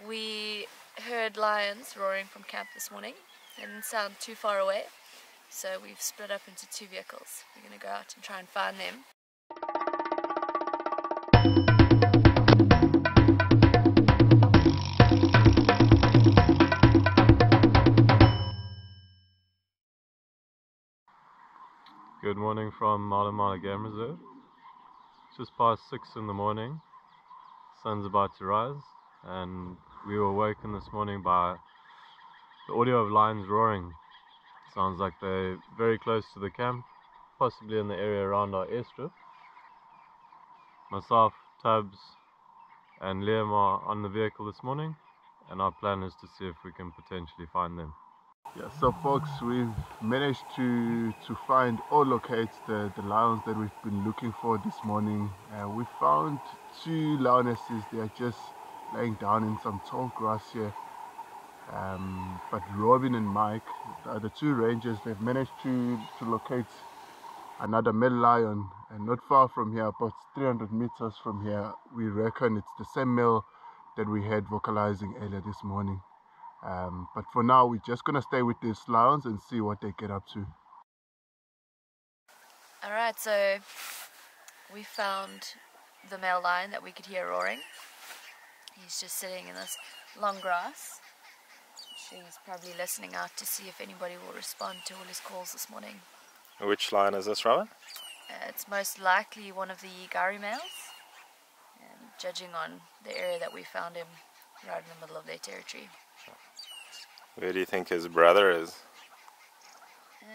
We heard lions roaring from camp this morning. They didn't sound too far away, so we've split up into 2 vehicles. We're going to go out and try and find them. Good morning from MalaMala Game Reserve. It's just past 6 in the morning. Sun's about to rise, and we were woken this morning by the audio of lions roaring. Sounds like they're very close to the camp, possibly in the area around our airstrip. Myself, Thabs and Liam are on the vehicle this morning, and our plan is to see if we can potentially find them. Yeah, so folks, we've managed to find or locate the lions that we've been looking for this morning. We found 2 lionesses. They are just laying down in some tall grass here. But Robyn and Mike, the 2 rangers, they've managed to locate another male lion, and not far from here, about 300 meters from here. We reckon it's the same male that we had vocalizing earlier this morning. But for now, we're just going to stay with these lions and see what they get up to. Alright, so we found the male lion that we could hear roaring. He's just sitting in this long grass. He's probably listening out to see if anybody will respond to all his calls this morning. Which lion is this, Robyn? It's most likely one of the Gari males, and judging on the area that we found him, right in the middle of their territory. Where do you think his brother is? His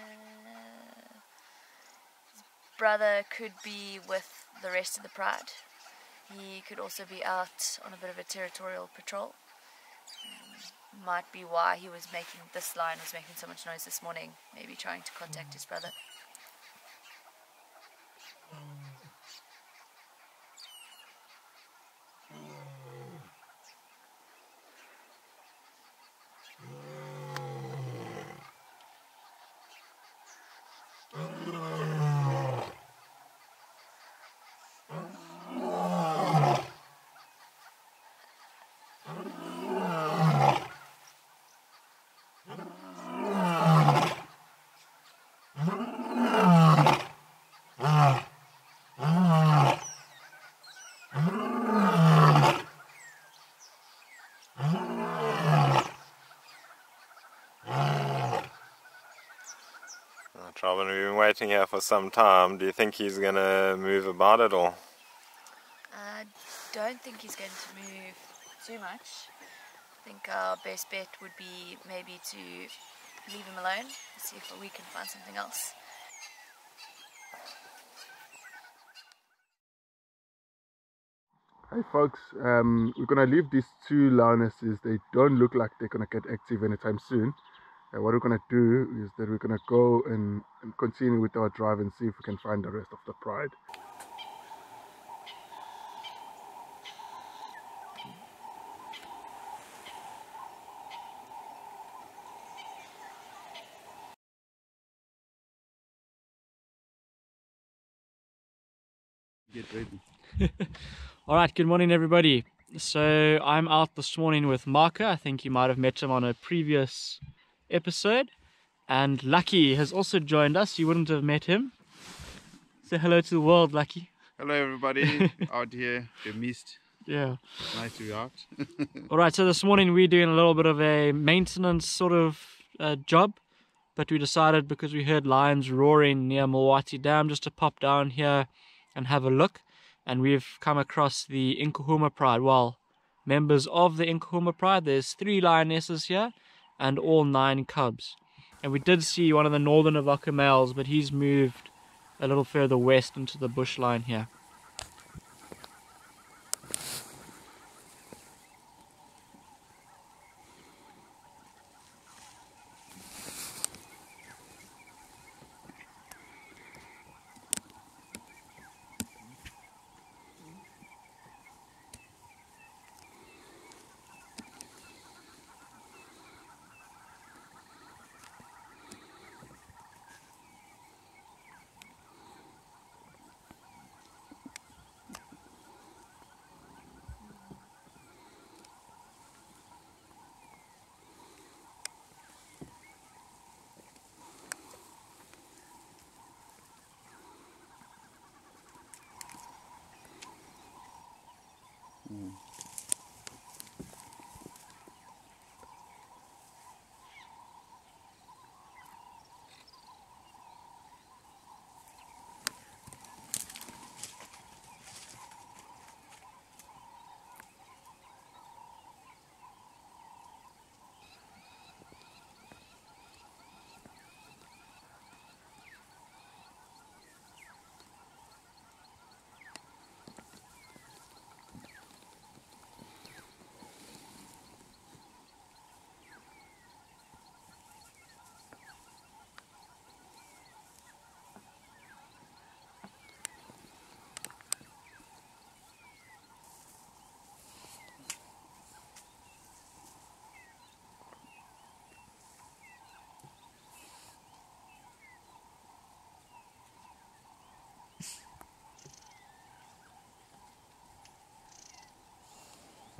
brother could be with the rest of the pride. He could also be out on a bit of a territorial patrol. Might be why this lion was making so much noise this morning, maybe trying to contact his brother. Robyn, we've been waiting here for some time. Do you think he's going to move about at all? I don't think he's going to move too much. I think our best bet would be maybe to leave him alone, see if we can find something else. Hey folks, we're going to leave these 2 lionesses. They don't look like they're going to get active anytime soon. What we're going to do is that we're going to go and continue with our drive and see if we can find the rest of the pride. Get ready. Alright, good morning everybody. So I'm out this morning with Marker. I think you might have met him on a previous episode. And Lucky has also joined us. You wouldn't have met him. Say hello to the world, Lucky. Hello everybody, out here, the mist. Yeah. Nice to be out. Alright, so this morning we're doing a little bit of a maintenance sort of job. But we decided, because we heard lions roaring near Mulwati Dam, just to pop down here and have a look. And we've come across the Inkuhuma Pride. Well, members of the Inkuhuma Pride. There's 3 lionesses here and all 9 cubs. And we did see one of the northern Avaka males, but he's moved a little further west into the bush line here.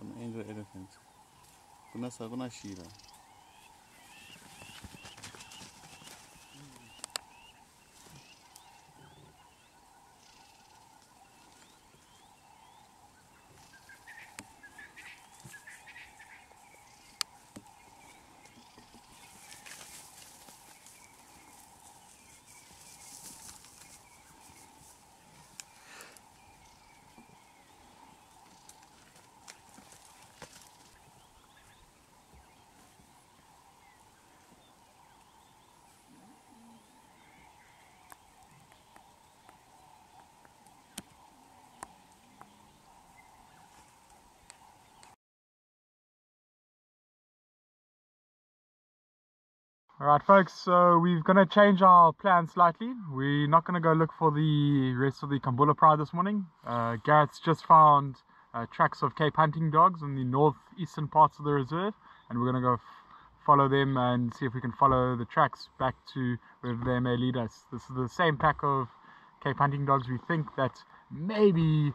Some angel elephants. Kuna Sheila. Alright folks, so we're going to change our plan slightly. We're not going to go look for the rest of the Kambula Pride this morning. Garrett's just found tracks of Cape hunting dogs in the northeastern parts of the reserve, and we're going to go follow them and see if we can follow the tracks back to wherever they may lead us. This is the same pack of Cape hunting dogs we think that may be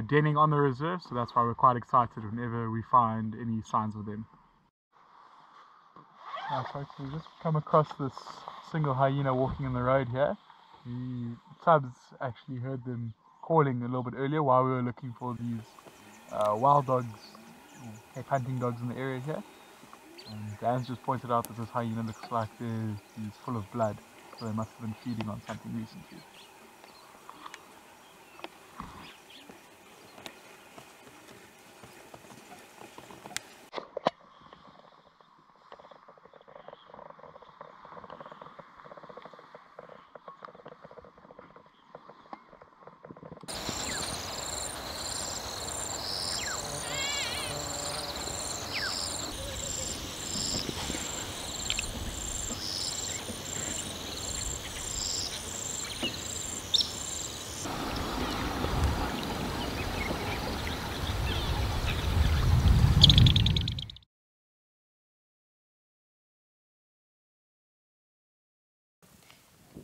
denning on the reserve, so that's why we're quite excited whenever we find any signs of them. Folks, we just come across this single hyena walking in the road here. The Thabs actually heard them calling a little bit earlier while we were looking for these wild dogs, Cape hunting dogs in the area here. And Dan's just pointed out that this hyena looks like he's full of blood, so they must have been feeding on something recently.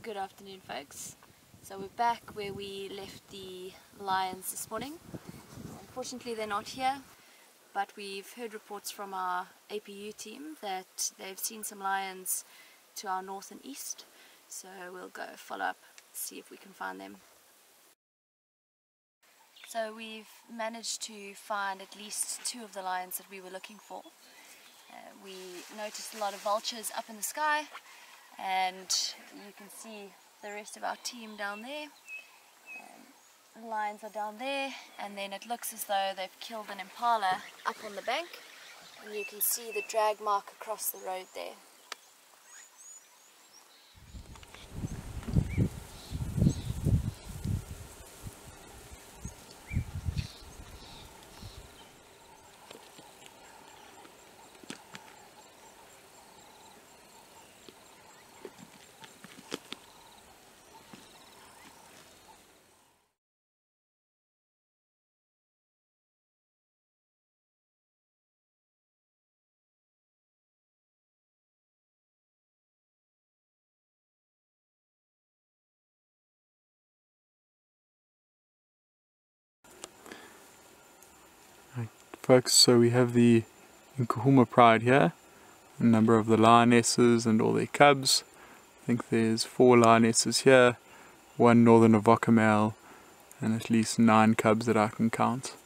Good afternoon folks. So we're back where we left the lions this morning. Unfortunately they're not here, but we've heard reports from our APU team that they've seen some lions to our north and east, so we'll go follow up, see if we can find them. So we've managed to find at least 2 of the lions that we were looking for. We noticed a lot of vultures up in the sky, and you can see the rest of our team down there. The lions are down there, and then it looks as though they've killed an impala up on the bank, and you can see the drag mark across the road there. Folks, so we have the Nkahuma Pride here, a number of the lionesses and all their cubs. I think there's 4 lionesses here, 1 northern Avoca male, and at least 9 cubs that I can count.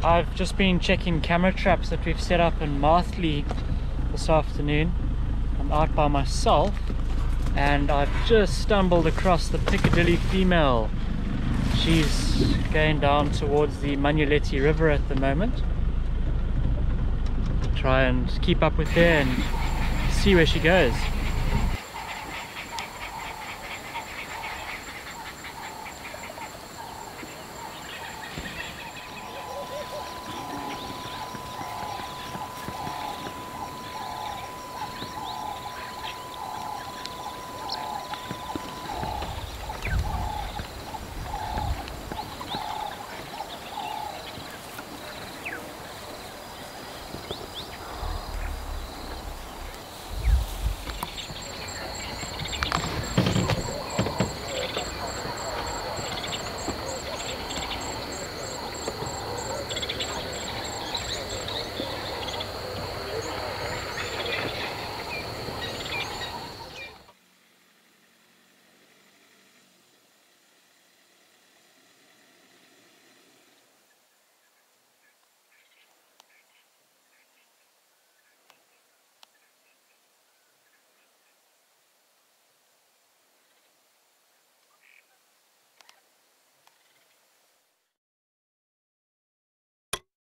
I've just been checking camera traps that we've set up in Marthley this afternoon. I'm out by myself and I've just stumbled across the Piccadilly female. She's going down towards the Manuletti River at the moment. Try and keep up with her and see where she goes.